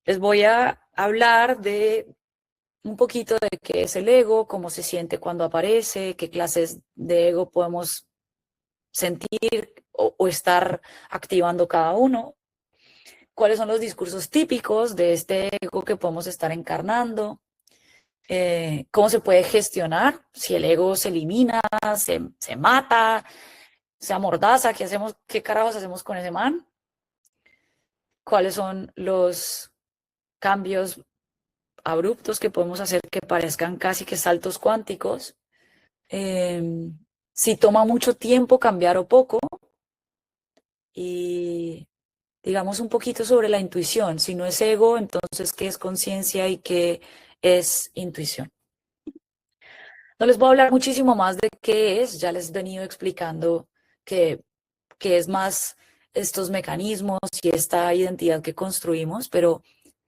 Les voy a hablar de un poquito de qué es el ego, cómo se siente cuando aparece, qué clases de ego podemos sentir o estar activando cada uno, cuáles son los discursos típicos de este ego que podemos estar encarnando, cómo se puede gestionar, si el ego se elimina, se mata, se amordaza, ¿qué hacemos? ¿Qué carajos hacemos con ese man? ¿Cuáles son los cambios abruptos que podemos hacer que parezcan casi que saltos cuánticos? Si toma mucho tiempo cambiar o poco, y digamos un poquito sobre la intuición. Si no es ego, entonces ¿qué es conciencia y qué es intuición? No les voy a hablar muchísimo más de qué es, ya les he venido explicando que, que es más estos mecanismos y esta identidad que construimos, pero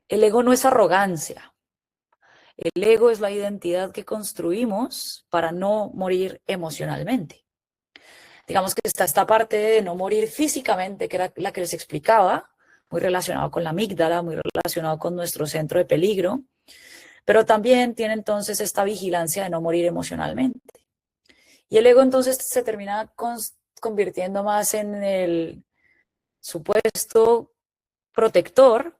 el ego no es arrogancia. El ego es la identidad que construimos para no morir emocionalmente. Digamos que está esta parte de no morir físicamente, que era la que les explicaba, muy relacionado con la amígdala, muy relacionado con nuestro centro de peligro, pero también tiene entonces esta vigilancia de no morir emocionalmente. Y el ego entonces se termina convirtiendo más en el supuesto protector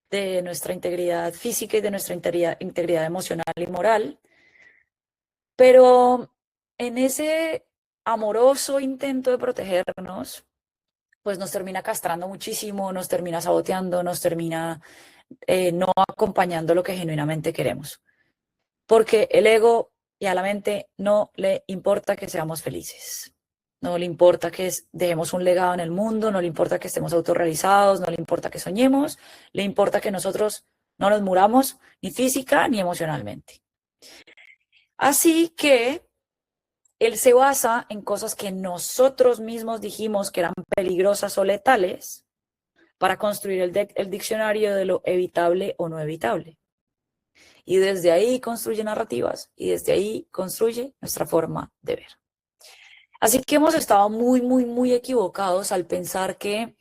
de nuestra integridad física y de nuestra integridad emocional y moral, pero en ese amoroso intento de protegernos, pues nos termina castrando muchísimo, nos termina saboteando, nos termina no acompañando lo que genuinamente queremos. Porque el ego y a la mente no le importa que seamos felices. No le importa que dejemos un legado en el mundo, no le importa que estemos autorrealizados, no le importa que soñemos, le importa que nosotros no nos muramos ni física ni emocionalmente. Así que él se basa en cosas que nosotros mismos dijimos que eran peligrosas o letales para construir el diccionario de lo evitable o no evitable. Y desde ahí construye narrativas y desde ahí construye nuestra forma de ver. Así que hemos estado muy equivocados al pensar que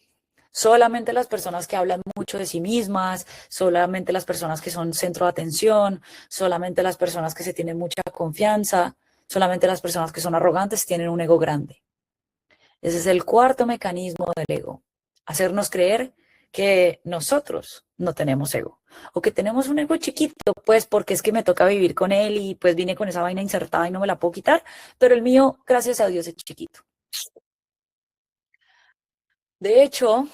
solamente las personas que hablan mucho de sí mismas, solamente las personas que son centro de atención, solamente las personas que se tienen mucha confianza, solamente las personas que son arrogantes tienen un ego grande. Ese es el cuarto mecanismo del ego, hacernos creer que nosotros no tenemos ego o que tenemos un ego chiquito, pues porque es que me toca vivir con él y pues vine con esa vaina insertada y no me la puedo quitar, pero el mío, gracias a Dios, es chiquito. De hecho,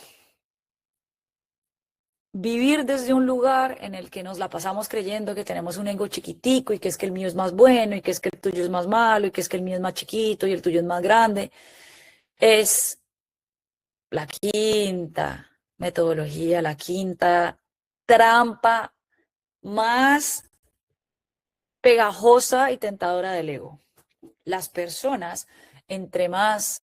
vivir desde un lugar en el que nos la pasamos creyendo que tenemos un ego chiquitico y que es que el mío es más bueno y que es que el tuyo es más malo y que es que el mío es más chiquito y el tuyo es más grande, es la quinta metodología, la quinta trampa más pegajosa y tentadora del ego. Las personas, entre más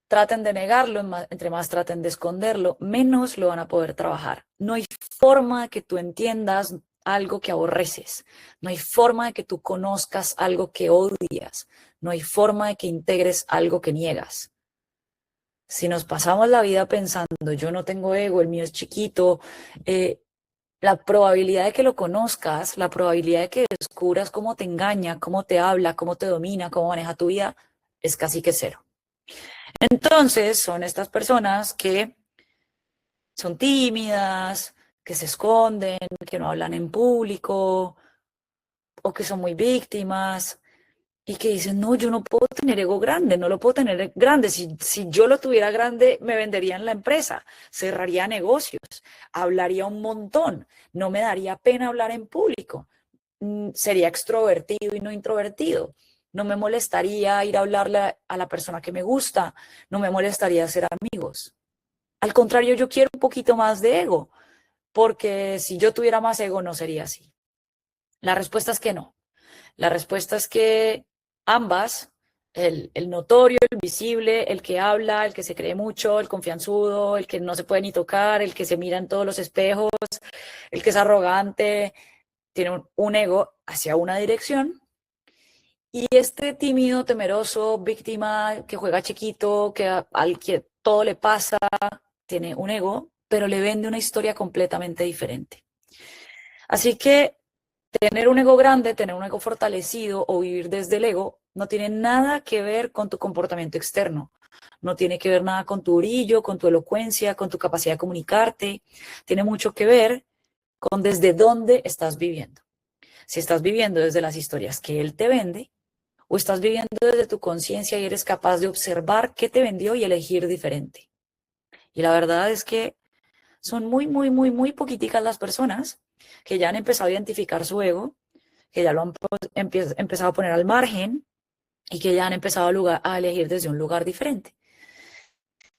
traten de negarlo, entre más traten de esconderlo, menos lo van a poder trabajar. No hay forma de que tú entiendas algo que aborreces. No hay forma de que tú conozcas algo que odias. No hay forma de que integres algo que niegas. Si nos pasamos la vida pensando, yo no tengo ego, el mío es chiquito, la probabilidad de que lo conozcas, la probabilidad de que descubras cómo te engaña, cómo te habla, cómo te domina, cómo maneja tu vida, es casi que cero. Entonces, son estas personas que son tímidas, que se esconden, que no hablan en público o que son muy víctimas y que dicen, no, yo no puedo tener ego grande, no lo puedo tener grande. Si yo lo tuviera grande, me venderían la empresa, cerraría negocios, hablaría un montón, no me daría pena hablar en público, sería extrovertido y no introvertido. No me molestaría ir a hablarle a la persona que me gusta, no me molestaría ser amigos. Al contrario, yo quiero un poquito más de ego, porque si yo tuviera más ego no sería así. La respuesta es que no. La respuesta es que ambas, el notorio, el visible, el que habla, el que se cree mucho, el confianzudo, el que no se puede ni tocar, el que se mira en todos los espejos, el que es arrogante, tiene un ego hacia una dirección. Y este tímido, temeroso, víctima, que juega chiquito, al que todo le pasa, tiene un ego pero le vende una historia completamente diferente. Así que tener un ego grande, tener un ego fortalecido o vivir desde el ego no tiene nada que ver con tu comportamiento externo. No tiene que ver nada con tu brillo, con tu elocuencia, con tu capacidad de comunicarte. Tiene mucho que ver con desde dónde estás viviendo. Si estás viviendo desde las historias que él te vende o estás viviendo desde tu conciencia y eres capaz de observar qué te vendió y elegir diferente. Y la verdad es que son muy poquiticas las personas que ya han empezado a identificar su ego, que ya lo han empezado a poner al margen y que ya han empezado a elegir desde un lugar diferente.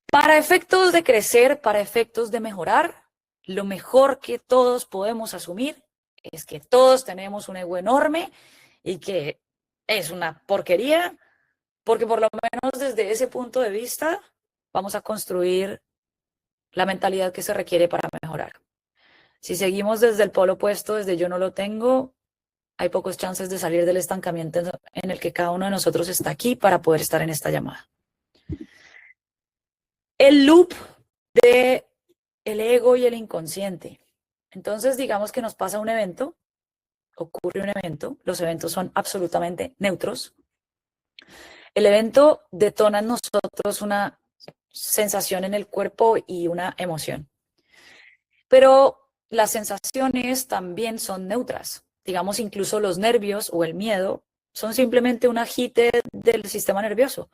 Para efectos de crecer, para efectos de mejorar, lo mejor que todos podemos asumir es que todos tenemos un ego enorme y que es una porquería, porque por lo menos desde ese punto de vista vamos a construir la mentalidad que se requiere para mejorar. Si seguimos desde el polo opuesto, desde yo no lo tengo, hay pocos chances de salir del estancamiento en el que cada uno de nosotros está aquí para poder estar en esta llamada. El loop de el ego y el inconsciente. Entonces, digamos que nos pasa un evento, ocurre un evento, los eventos son absolutamente neutros. El evento detona en nosotros una sensación en el cuerpo y una emoción. Pero las sensaciones también son neutras. Digamos, incluso los nervios o el miedo son simplemente un agite del sistema nervioso.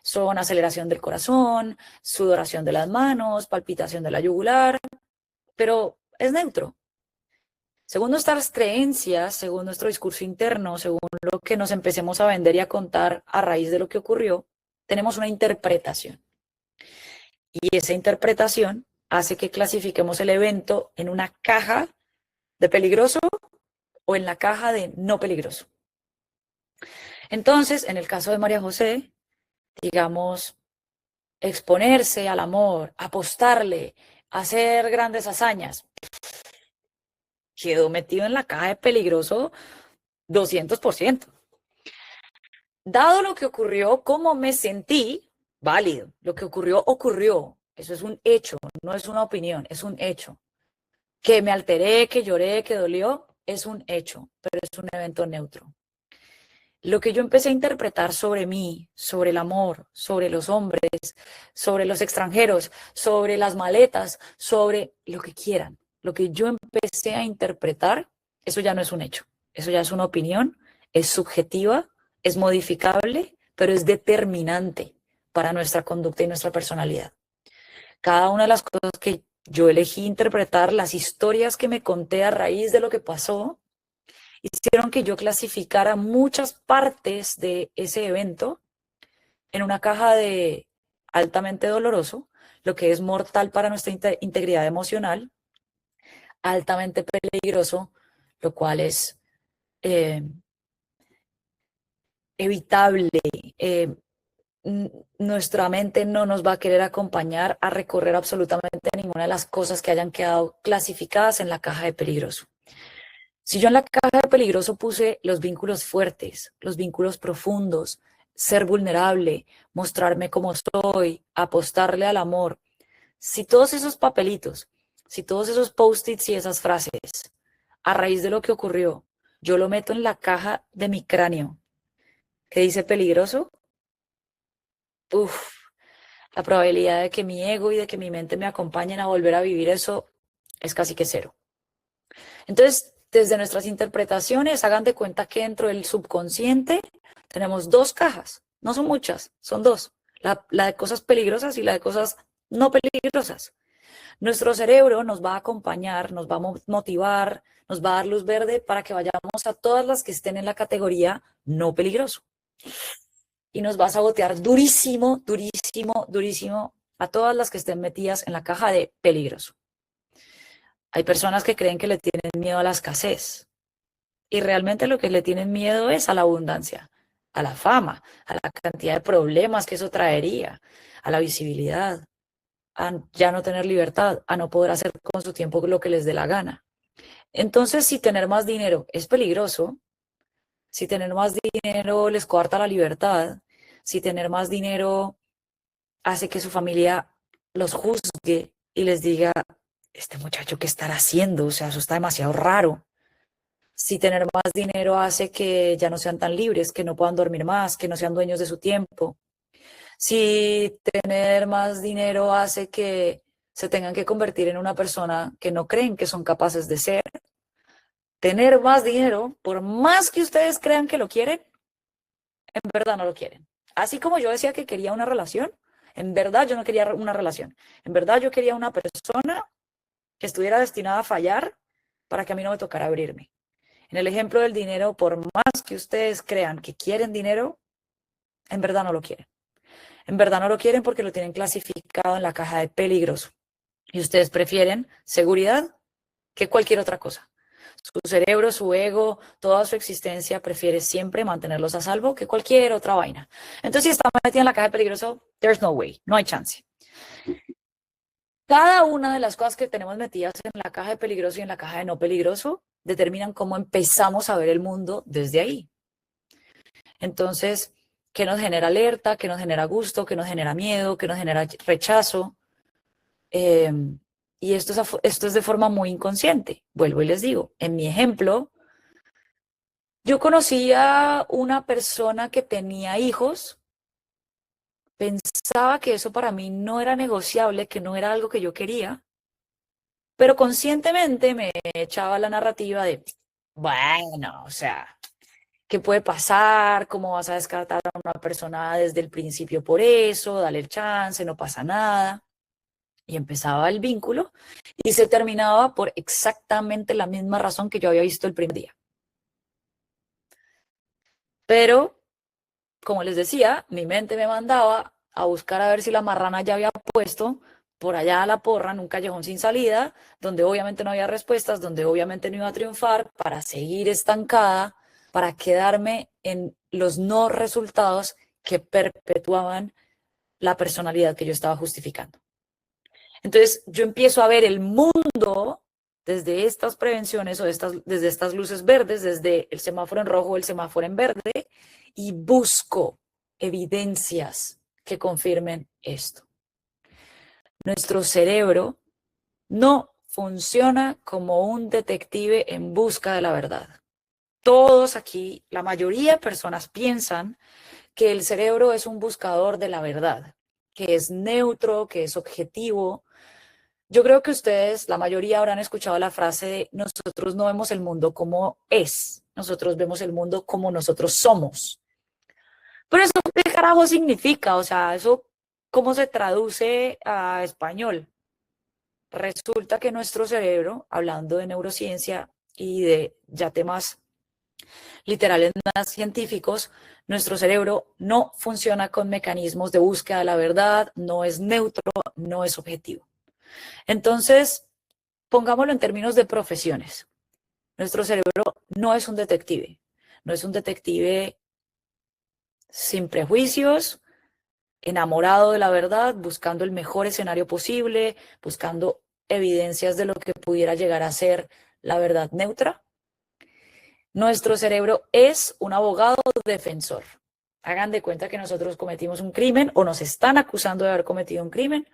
Son aceleración del corazón, sudoración de las manos, palpitación de la yugular, pero es neutro. Según nuestras creencias, según nuestro discurso interno, según lo que nos empecemos a vender y a contar a raíz de lo que ocurrió, tenemos una interpretación. Y esa interpretación hace que clasifiquemos el evento en una caja de peligroso o en la caja de no peligroso. Entonces, en el caso de María José, digamos, exponerse al amor, apostarle, hacer grandes hazañas, quedó metido en la caja de peligroso 200%. Dado lo que ocurrió, cómo me sentí, válido. Lo que ocurrió, ocurrió. Eso es un hecho, no es una opinión, es un hecho. Que me alteré, que lloré, que dolió, es un hecho, pero es un evento neutro. Lo que yo empecé a interpretar sobre mí, sobre el amor, sobre los hombres, sobre los extranjeros, sobre las maletas, sobre lo que quieran, lo que yo empecé a interpretar, eso ya no es un hecho, eso ya es una opinión, es subjetiva, es modificable, pero es determinante para nuestra conducta y nuestra personalidad. Cada una de las cosas que yo elegí interpretar, las historias que me conté a raíz de lo que pasó, hicieron que yo clasificara muchas partes de ese evento en una caja de altamente doloroso, lo que es mortal para nuestra integridad emocional, altamente peligroso, lo cual es eh, evitable. Eh, Nuestra mente no nos va a querer acompañar a recorrer absolutamente ninguna de las cosas que hayan quedado clasificadas en la caja de peligroso. Si yo en la caja de peligroso puse los vínculos fuertes, los vínculos profundos, ser vulnerable, mostrarme como soy, apostarle al amor, si todos esos papelitos, si todos esos post-its y esas frases, a raíz de lo que ocurrió, yo lo meto en la caja de mi cráneo, que dice peligroso, uff, la probabilidad de que mi ego y de que mi mente me acompañen a volver a vivir eso es casi que cero. Entonces, desde nuestras interpretaciones, hagan de cuenta que dentro del subconsciente tenemos dos cajas, no son muchas, son dos, la de cosas peligrosas y la de cosas no peligrosas. Nuestro cerebro nos va a acompañar, nos va a motivar, nos va a dar luz verde para que vayamos a todas las que estén en la categoría no peligroso. Y nos va a sabotear durísimo, durísimo, durísimo a todas las que estén metidas en la caja de peligroso. Hay personas que creen que le tienen miedo a la escasez y realmente lo que le tienen miedo es a la abundancia, a la fama, a la cantidad de problemas que eso traería, a la visibilidad, a ya no tener libertad, a no poder hacer con su tiempo lo que les dé la gana. Entonces, si tener más dinero es peligroso, si tener más dinero les coarta la libertad, si tener más dinero hace que su familia los juzgue y les diga, este muchacho, ¿qué estará haciendo? O sea, eso está demasiado raro. Si tener más dinero hace que ya no sean tan libres, que no puedan dormir más, que no sean dueños de su tiempo. Si tener más dinero hace que se tengan que convertir en una persona que no creen que son capaces de ser. Tener más dinero, por más que ustedes crean que lo quieren, en verdad no lo quieren. Así como yo decía que quería una relación, en verdad yo no quería una relación. En verdad yo quería una persona que estuviera destinada a fallar para que a mí no me tocara abrirme. En el ejemplo del dinero, por más que ustedes crean que quieren dinero, en verdad no lo quieren. En verdad no lo quieren porque lo tienen clasificado en la caja de peligroso. Y ustedes prefieren seguridad que cualquier otra cosa. Su cerebro, su ego, toda su existencia prefiere siempre mantenerlos a salvo que cualquier otra vaina. Entonces, si está metida en la caja de peligroso, there's no way, no hay chance. Cada una de las cosas que tenemos metidas en la caja de peligroso y en la caja de no peligroso determinan cómo empezamos a ver el mundo desde ahí. Entonces, ¿qué nos genera alerta? ¿Qué nos genera gusto? ¿Qué nos genera miedo? ¿Qué nos genera rechazo? Eh, y esto es de forma muy inconsciente. Vuelvo y les digo, en mi ejemplo, yo conocí a una persona que tenía hijos, pensaba que eso para mí no era negociable, que no era algo que yo quería, pero conscientemente me echaba la narrativa de, bueno, o sea, ¿qué puede pasar? ¿Cómo vas a descartar a una persona desde el principio por eso? Dale el chance, no pasa nada. Y empezaba el vínculo y se terminaba por exactamente la misma razón que yo había visto el primer día. Pero, como les decía, mi mente me mandaba a buscar a ver si la marrana ya había puesto por allá a la porra en un callejón sin salida, donde obviamente no había respuestas, donde obviamente no iba a triunfar, para seguir estancada, para quedarme en los no resultados que perpetuaban la personalidad que yo estaba justificando. Entonces yo empiezo a ver el mundo desde estas prevenciones o desde estas luces verdes, desde el semáforo en rojo o el semáforo en verde, y busco evidencias que confirmen esto. Nuestro cerebro no funciona como un detective en busca de la verdad. Todos aquí, la mayoría de personas piensan que el cerebro es un buscador de la verdad, que es neutro, que es objetivo. Yo creo que ustedes, la mayoría, habrán escuchado la frase de nosotros no vemos el mundo como es, nosotros vemos el mundo como nosotros somos. Pero eso, ¿qué carajo significa? O sea, eso, ¿cómo se traduce a español? Resulta que nuestro cerebro, hablando de neurociencia y de ya temas literales más científicos, nuestro cerebro no funciona con mecanismos de búsqueda de la verdad, no es neutro, no es objetivo. Entonces, pongámoslo en términos de profesiones. Nuestro cerebro no es un detective, no es un detective sin prejuicios, enamorado de la verdad, buscando el mejor escenario posible, buscando evidencias de lo que pudiera llegar a ser la verdad neutra. Nuestro cerebro es un abogado defensor. Hagan de cuenta que nosotros cometimos un crimen o nos están acusando de haber cometido un crimen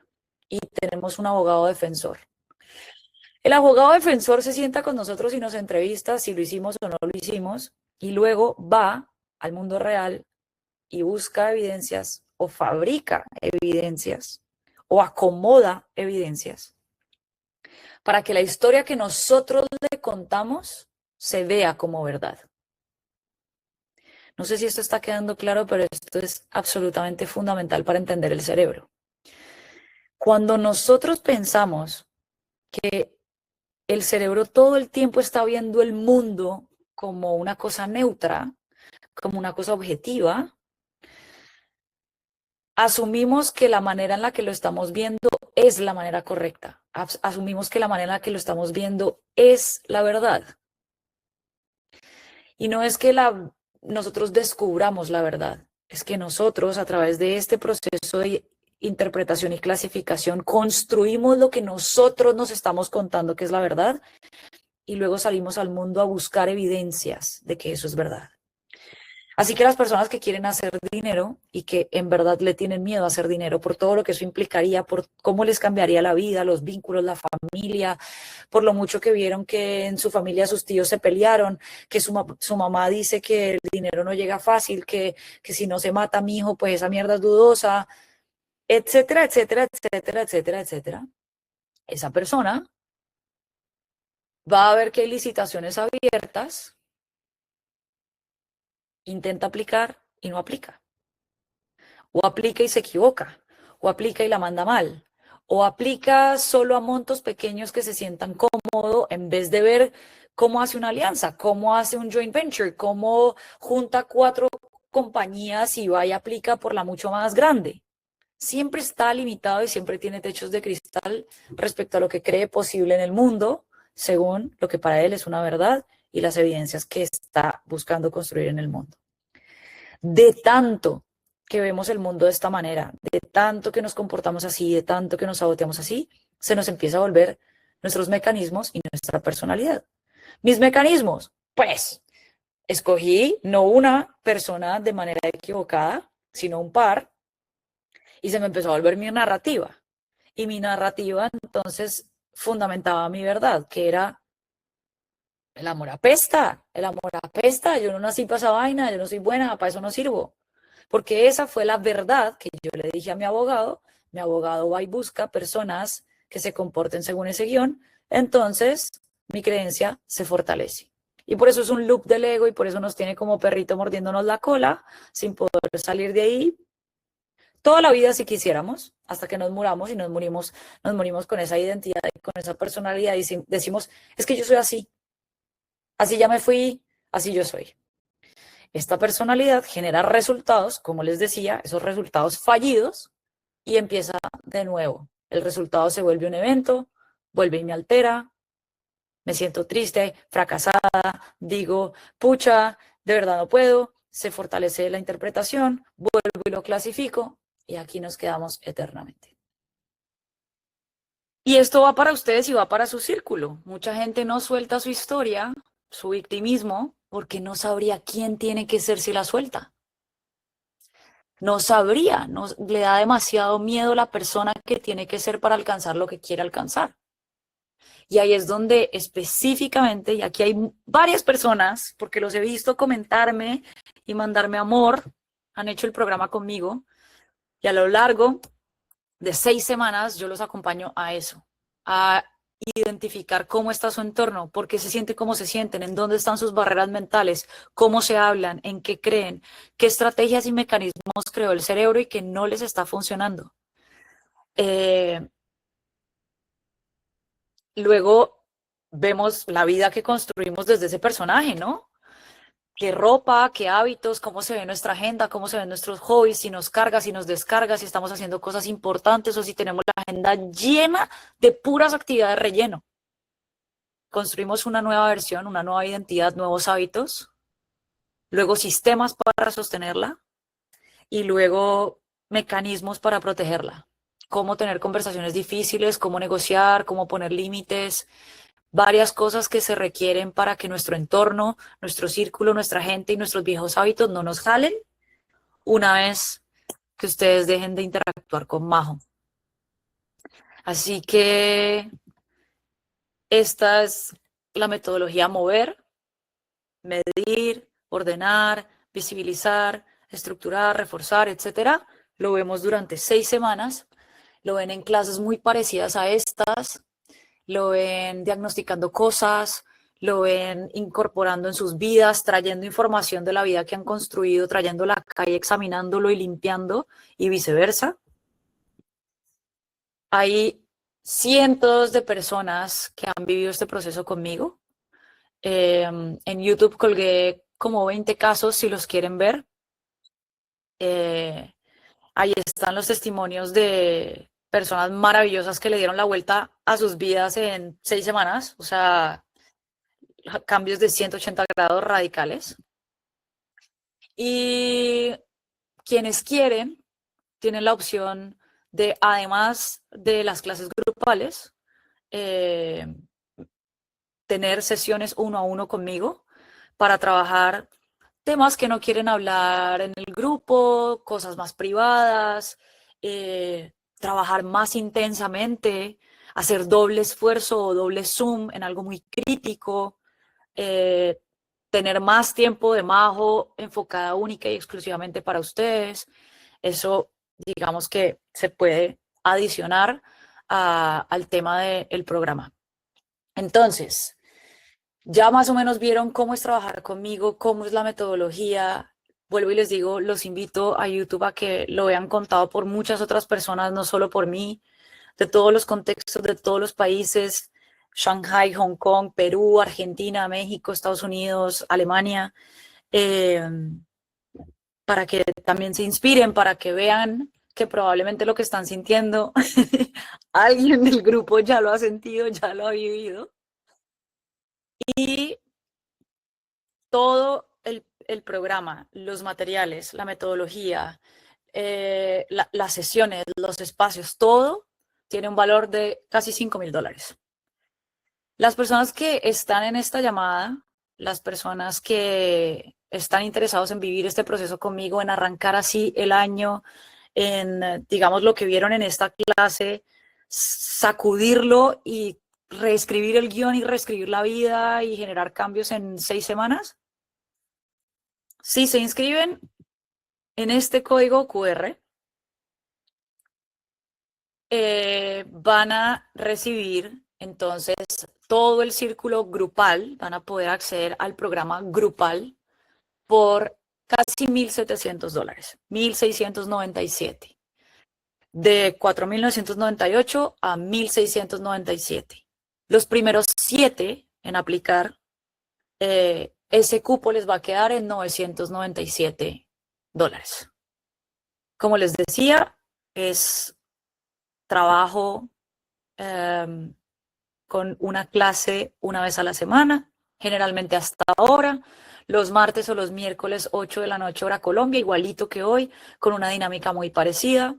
y tenemos un abogado defensor. El abogado defensor se sienta con nosotros y nos entrevista si lo hicimos o no lo hicimos y luego va al mundo real y busca evidencias o fabrica evidencias o acomoda evidencias para que la historia que nosotros le contamos se vea como verdad. No sé si esto está quedando claro, pero esto es absolutamente fundamental para entender el cerebro. Cuando nosotros pensamos que el cerebro todo el tiempo está viendo el mundo como una cosa neutra, como una cosa objetiva, asumimos que la manera en la que lo estamos viendo es la manera correcta. Asumimos que la manera en la que lo estamos viendo es la verdad. Y no es que nosotros descubramos la verdad, es que nosotros a través de este proceso de interpretación y clasificación construimos lo que nosotros nos estamos contando que es la verdad y luego salimos al mundo a buscar evidencias de que eso es verdad. Así que las personas que quieren hacer dinero y que en verdad le tienen miedo a hacer dinero por todo lo que eso implicaría, por cómo les cambiaría la vida, los vínculos, la familia, por lo mucho que vieron que en su familia sus tíos se pelearon, que su mamá dice que el dinero no llega fácil, que si no se mata mi hijo, pues esa mierda es dudosa, etcétera, etcétera, etcétera, etcétera, etcétera. Esa persona va a ver que hay licitaciones abiertas, intenta aplicar y no aplica. O aplica y se equivoca, o aplica y la manda mal, o aplica solo a montos pequeños que se sientan cómodos en vez de ver cómo hace una alianza, cómo hace un joint venture, cómo junta 4 compañías y va y aplica por la mucho más grande. Siempre está limitado y siempre tiene techos de cristal respecto a lo que cree posible en el mundo, según lo que para él es una verdad y las evidencias que está buscando construir en el mundo. De tanto que vemos el mundo de esta manera, de tanto que nos comportamos así, de tanto que nos saboteamos así, se nos empieza a volver nuestros mecanismos y nuestra personalidad. Mis mecanismos, pues, escogí no una persona de manera equivocada, sino un par, y se me empezó a volver mi narrativa. Y mi narrativa entonces fundamentaba mi verdad, que era el amor apesta, yo no nací para esa vaina, yo no soy buena, para eso no sirvo. Porque esa fue la verdad que yo le dije a mi abogado va y busca personas que se comporten según ese guión, entonces mi creencia se fortalece. Y por eso es un loop del ego y por eso nos tiene como perrito mordiéndonos la cola sin poder salir de ahí toda la vida si quisiéramos, hasta que nos muramos y nos morimos con esa identidad y con esa personalidad y decimos, es que yo soy así, así ya me fui, así yo soy. Esta personalidad genera resultados, como les decía, esos resultados fallidos y empieza de nuevo. El resultado se vuelve un evento, vuelve y me altera, me siento triste, fracasada, digo, pucha, de verdad no puedo, se fortalece la interpretación, vuelvo y lo clasifico y aquí nos quedamos eternamente. Y esto va para ustedes y va para su círculo. Mucha gente no suelta su historia, su victimismo, porque no sabría quién tiene que ser si la suelta. No sabría, no, le da demasiado miedo a la persona que tiene que ser para alcanzar lo que quiere alcanzar. Y ahí es donde específicamente, y aquí hay varias personas, porque los he visto comentarme y mandarme amor, han hecho el programa conmigo, y a lo largo de 6 semanas yo los acompaño a eso, a identificar cómo está su entorno, por qué se sienten como se sienten, en dónde están sus barreras mentales, cómo se hablan, en qué creen, qué estrategias y mecanismos creó el cerebro y que no les está funcionando. Luego vemos la vida que construimos desde ese personaje, ¿no? Qué ropa, qué hábitos, cómo se ve nuestra agenda, cómo se ven nuestros hobbies, si nos carga, si nos descarga, si estamos haciendo cosas importantes o si tenemos la agenda llena de puras actividades relleno. Construimos una nueva versión, una nueva identidad, nuevos hábitos, luego sistemas para sostenerla y luego mecanismos para protegerla. Cómo tener conversaciones difíciles, cómo negociar, cómo poner límites, varias cosas que se requieren para que nuestro entorno, nuestro círculo, nuestra gente y nuestros viejos hábitos no nos jalen una vez que ustedes dejen de interactuar con Majo. Así que esta es la metodología mover, medir, ordenar, visibilizar, estructurar, reforzar, etcétera. Lo vemos durante 6 semanas. Lo ven en clases muy parecidas a estas. Lo ven diagnosticando cosas, lo ven incorporando en sus vidas, trayendo información de la vida que han construido, trayéndola acá y examinándolo y limpiando y viceversa. Hay cientos de personas que han vivido este proceso conmigo. En YouTube colgué como 20 casos si los quieren ver. Ahí están los testimonios de personas maravillosas que le dieron la vuelta a sus vidas en 6 semanas. O sea, cambios de 180 grados radicales. Y quienes quieren tienen la opción de, además de las clases grupales, eh, tener sesiones uno a uno conmigo para trabajar temas que no quieren hablar en el grupo, cosas más privadas, trabajar más intensamente, hacer doble esfuerzo o doble zoom en algo muy crítico, eh, tener más tiempo de majo enfocada única y exclusivamente para ustedes. Eso, digamos que se puede adicionar al tema del programa. Entonces, ya más o menos vieron cómo es trabajar conmigo, cómo es la metodología. Vuelvo y les digo, los invito a YouTube a que lo vean contado por muchas otras personas, no solo por mí, de todos los contextos, de todos los países, Shanghai, Hong Kong, Perú, Argentina, México, Estados Unidos, Alemania, eh, para que también se inspiren, para que vean que probablemente lo que están sintiendo, alguien del grupo ya lo ha sentido, ya lo ha vivido. Y todo el programa, los materiales, la metodología, las sesiones, los espacios, todo tiene un valor de casi $5,000. Las personas que están en esta llamada, las personas que están interesados en vivir este proceso conmigo, en arrancar así el año, en, digamos, lo que vieron en esta clase, sacudirlo y reescribir el guión y reescribir la vida y generar cambios en 6 semanas. Si se inscriben en este código QR, van a recibir entonces todo el círculo grupal, van a poder acceder al programa grupal por casi $1,700, 1,697. De 4,998 a 1,697. Los primeros 7 en aplicar, ese cupo les va a quedar en $997. Como les decía, es trabajo con una clase una vez a la semana, generalmente hasta ahora, los martes o los miércoles 8 de la noche hora Colombia, igualito que hoy, con una dinámica muy parecida.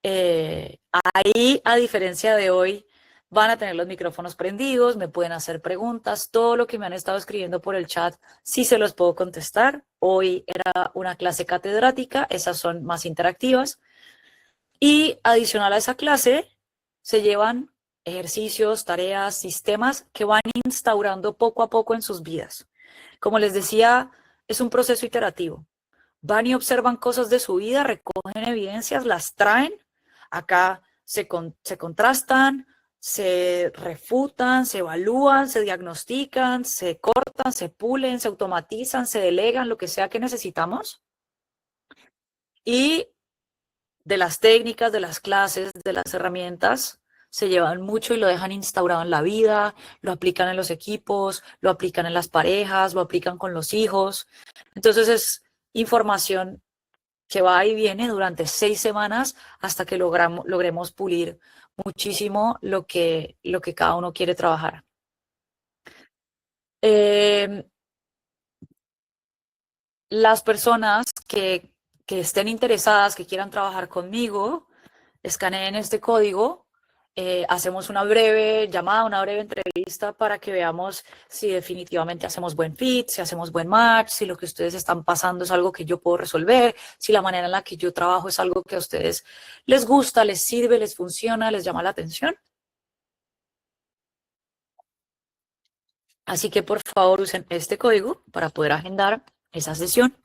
Ahí, a diferencia de hoy, van a tener los micrófonos prendidos, me pueden hacer preguntas, todo lo que me han estado escribiendo por el chat, sí se los puedo contestar. Hoy era una clase catedrática, esas son más interactivas. Y adicional a esa clase, se llevan ejercicios, tareas, sistemas que van instaurando poco a poco en sus vidas. Como les decía, es un proceso iterativo. Van y observan cosas de su vida, recogen evidencias, las traen. Acá se contrastan, se refutan, se evalúan, se diagnostican, se cortan, se pulen, se automatizan, se delegan, lo que sea que necesitamos. Y de las técnicas, de las clases, de las herramientas, se llevan mucho y lo dejan instaurado en la vida, lo aplican en los equipos, lo aplican en las parejas, lo aplican con los hijos. Entonces es información que va y viene durante 6 semanas hasta que logremos pulir muchísimo lo que cada uno quiere trabajar. Las personas que estén interesadas, que quieran trabajar conmigo, escaneen este código, hacemos una breve llamada, una breve entrevista para que veamos si definitivamente hacemos buen fit, si hacemos buen match, si lo que ustedes están pasando es algo que yo puedo resolver, si la manera en la que yo trabajo es algo que a ustedes les gusta, les sirve, les funciona, les llama la atención. Así que por favor usen este código para poder agendar esa sesión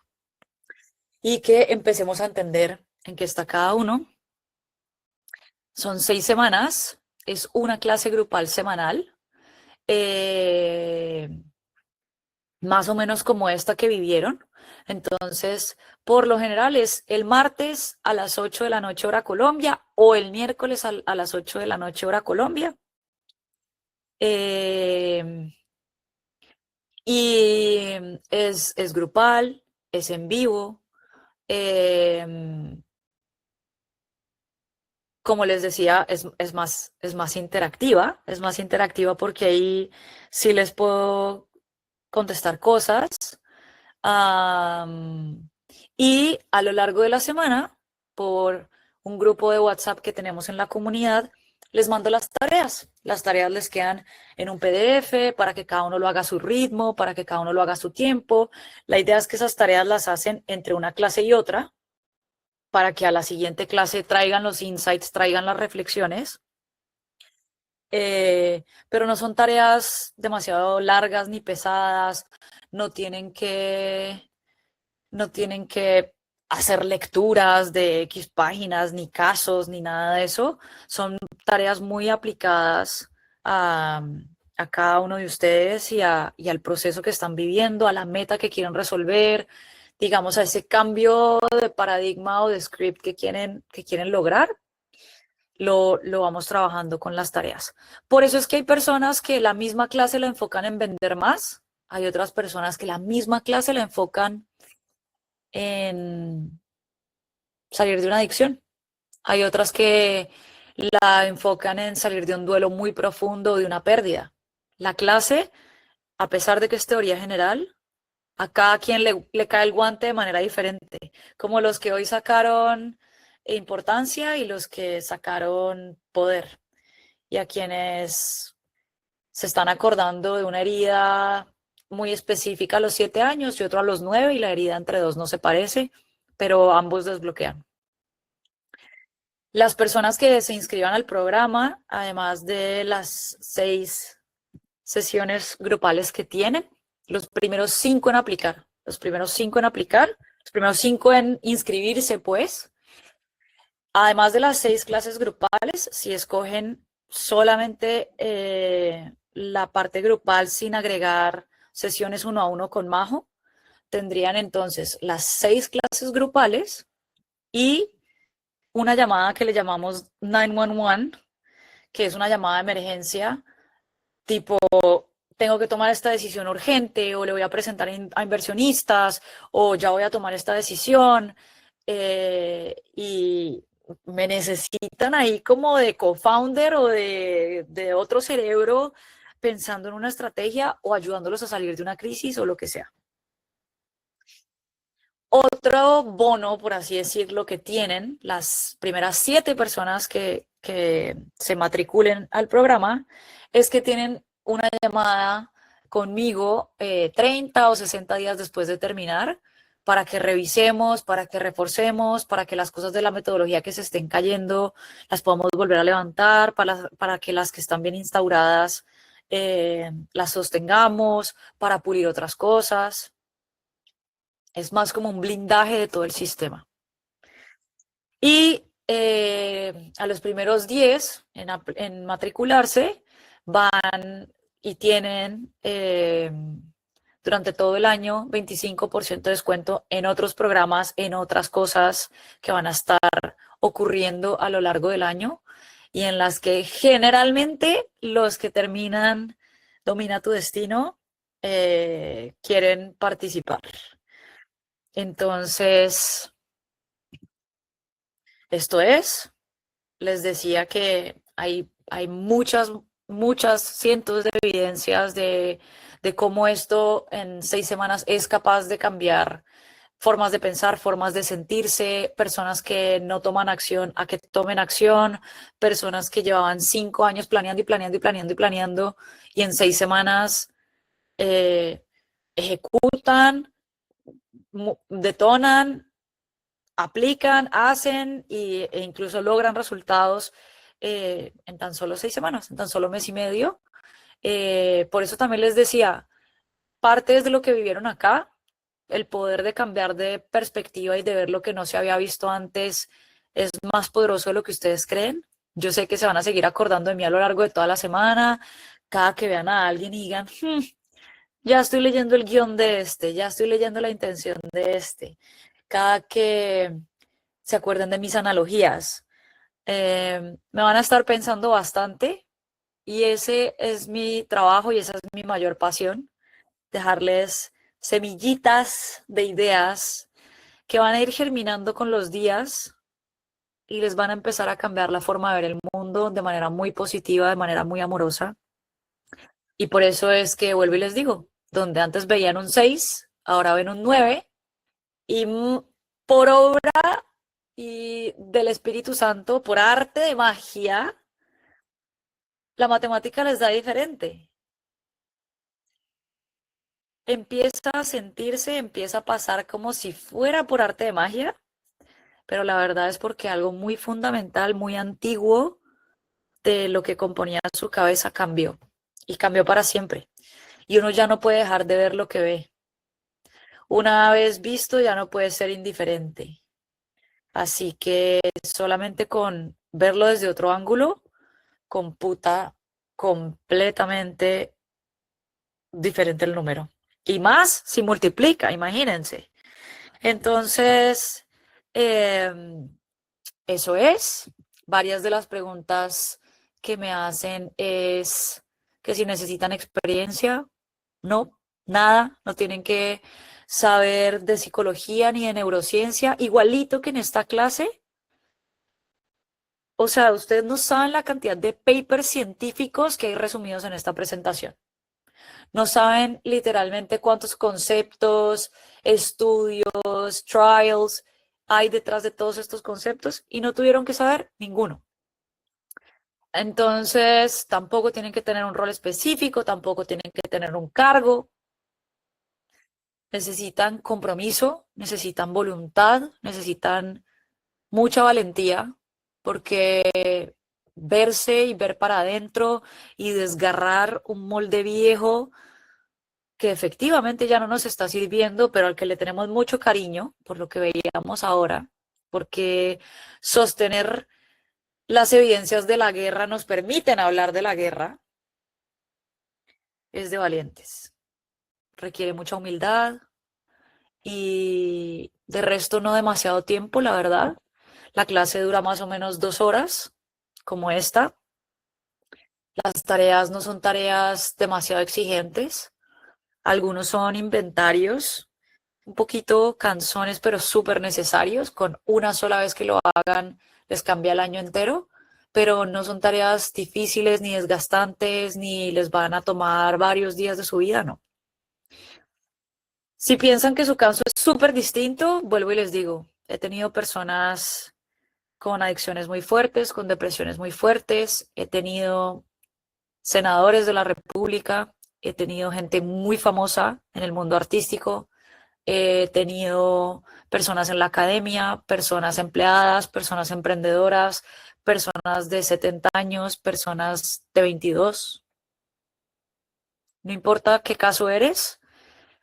y que empecemos a entender en qué está cada uno. Son 6 semanas, es una clase grupal semanal, más o menos como esta que vivieron. Entonces, por lo general es el martes a las 8 de la noche hora Colombia o el miércoles a las 8 de la noche hora Colombia. Y es grupal, es en vivo. Como les decía, es más interactiva porque ahí sí les puedo contestar cosas. Y a lo largo de la semana, por un grupo de WhatsApp que tenemos en la comunidad, les mando las tareas. Las tareas les quedan en un PDF para que cada uno lo haga a su ritmo, para que cada uno lo haga a su tiempo. La idea es que esas tareas las hacen entre una clase y otra para que a la siguiente clase traigan los insights, traigan las reflexiones. Pero no son tareas demasiado largas ni pesadas, no tienen que, no tienen que hacer lecturas de X páginas, ni casos, ni nada de eso. Son tareas muy aplicadas a, a cada uno de ustedes y al proceso que están viviendo, a la meta que quieren resolver, digamos, a ese cambio de paradigma o de script que quieren lograr. Lo vamos trabajando con las tareas. Por eso es que hay personas que la misma clase la enfocan en vender más, hay otras personas que la misma clase la enfocan en salir de una adicción, hay otras que la enfocan en salir de un duelo muy profundo, de una pérdida. La clase, a pesar de que es teoría general, a cada quien le cae el guante de manera diferente, como los que hoy sacaron importancia y los que sacaron poder. Y a quienes se están acordando de una herida muy específica a los 7 años y otro a los 9 y la herida entre dos no se parece, pero ambos desbloquean. Las personas que se inscriban al programa, además de las 6 sesiones grupales que tienen, los primeros 5 en aplicar, los primeros 5 en aplicar, los primeros 5 en inscribirse, pues, además de las 6 clases grupales, si escogen solamente la parte grupal sin agregar sesiones uno a uno con Majo, tendrían entonces las 6 clases grupales y una llamada que le llamamos 911, que es una llamada de emergencia tipo, tengo que tomar esta decisión urgente o le voy a presentar a inversionistas o ya voy a tomar esta decisión y me necesitan ahí como de co-founder o de otro cerebro pensando en una estrategia o ayudándolos a salir de una crisis o lo que sea. Otro bono, por así decirlo, que tienen las primeras 7 personas que se matriculen al programa es que tienen una llamada conmigo 30 o 60 días después de terminar para que revisemos, para que reforcemos, para que las cosas de la metodología que se estén cayendo las podamos volver a levantar, para que las que están bien instauradas las sostengamos, para pulir otras cosas. Es más como un blindaje de todo el sistema. Y a los primeros 10 en matricularse van y tienen durante todo el año 25% de descuento en otros programas, en otras cosas que van a estar ocurriendo a lo largo del año y en las que generalmente los que terminan Domina tu Destino quieren participar. Entonces, esto es, les decía que hay muchas cientos de evidencias de cómo esto en 6 semanas es capaz de cambiar formas de pensar, formas de sentirse, personas que no toman acción a que tomen acción, personas que llevaban 5 años planeando y planeando y planeando y planeando y en 6 semanas eh, ejecutan, detonan, aplican, hacen e incluso logran resultados en tan solo 6 semanas, en tan solo mes y medio. Por eso también les decía, parte de lo que vivieron acá, el poder de cambiar de perspectiva y de ver lo que no se había visto antes es más poderoso de lo que ustedes creen. Yo sé que se van a seguir acordando de mí a lo largo de toda la semana, cada que vean a alguien y digan, ya estoy leyendo el guión de este, ya estoy leyendo la intención de este. Cada que se acuerden de mis analogías. Me van a estar pensando bastante y ese es mi trabajo y esa es mi mayor pasión, dejarles semillitas de ideas que van a ir germinando con los días y les van a empezar a cambiar la forma de ver el mundo de manera muy positiva, de manera muy amorosa. Y por eso es que vuelvo y les digo, donde antes veían un 6 ahora ven un 9 y por obra y del Espíritu Santo, por arte de magia, la matemática les da diferente. Empieza a sentirse, empieza a pasar como si fuera por arte de magia, pero la verdad es porque algo muy fundamental, muy antiguo de lo que componía su cabeza cambió y cambió para siempre. Y uno ya no puede dejar de ver lo que ve. Una vez visto ya no puede ser indiferente. Así que solamente con verlo desde otro ángulo, computa completamente diferente el número. Y más si multiplica, imagínense. Entonces, eso es. Varias de las preguntas que me hacen es que si necesitan experiencia, no, nada, no tienen que saber de psicología ni de neurociencia, igualito que en esta clase. O sea, ustedes no saben la cantidad de papers científicos que hay resumidos en esta presentación. No saben literalmente cuántos conceptos, estudios, trials hay detrás de todos estos conceptos y no tuvieron que saber ninguno. Entonces, tampoco tienen que tener un rol específico, tampoco tienen que tener un cargo. Necesitan compromiso, necesitan voluntad, necesitan mucha valentía, porque verse y ver para adentro y desgarrar un molde viejo que efectivamente ya no nos está sirviendo, pero al que le tenemos mucho cariño, por lo que veíamos ahora, porque sostener las evidencias de la guerra nos permiten hablar de la guerra, es de valientes. Requiere mucha humildad y de resto no demasiado tiempo, la verdad. La clase dura más o menos 2 horas, como esta. Las tareas no son tareas demasiado exigentes. Algunos son inventarios un poquito cansones, pero súper necesarios. Con una sola vez que lo hagan, les cambia el año entero. Pero no son tareas difíciles ni desgastantes, ni les van a tomar varios días de su vida, no. Si piensan que su caso es súper distinto, vuelvo y les digo, he tenido personas con adicciones muy fuertes, con depresiones muy fuertes, he tenido senadores de la República, he tenido gente muy famosa en el mundo artístico, he tenido personas en la academia, personas empleadas, personas emprendedoras, personas de 70 años, personas de 22. No importa qué caso eres,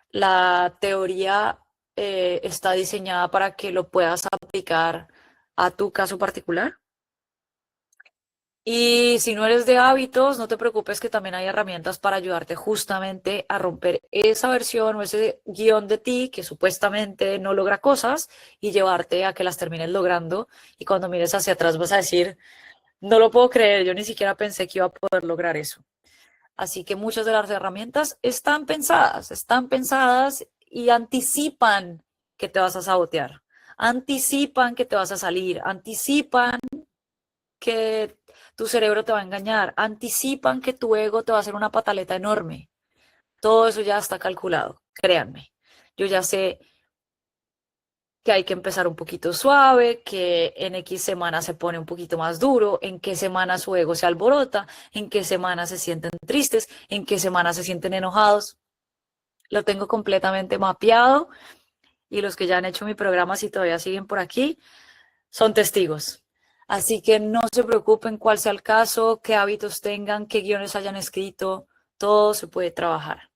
la teoría está diseñada para que lo puedas aplicar a tu caso particular. Y si no eres de hábitos, no te preocupes que también hay herramientas para ayudarte justamente a romper esa versión o ese guión de ti que supuestamente no logra cosas y llevarte a que las termines logrando. Y cuando mires hacia atrás vas a decir, no lo puedo creer, yo ni siquiera pensé que iba a poder lograr eso. Así que muchas de las herramientas están pensadas y anticipan que te vas a sabotear, anticipan que te vas a salir, anticipan que tu cerebro te va a engañar, anticipan que tu ego te va a hacer una pataleta enorme. Todo eso ya está calculado, créanme. Yo ya sé que hay que empezar un poquito suave, que en X semana se pone un poquito más duro, en qué semana su ego se alborota, en qué semana se sienten tristes, en qué semana se sienten enojados. Lo tengo completamente mapeado y los que ya han hecho mi programa, si todavía siguen por aquí, son testigos. Así que no se preocupen cuál sea el caso, qué hábitos tengan, qué guiones hayan escrito, todo se puede trabajar.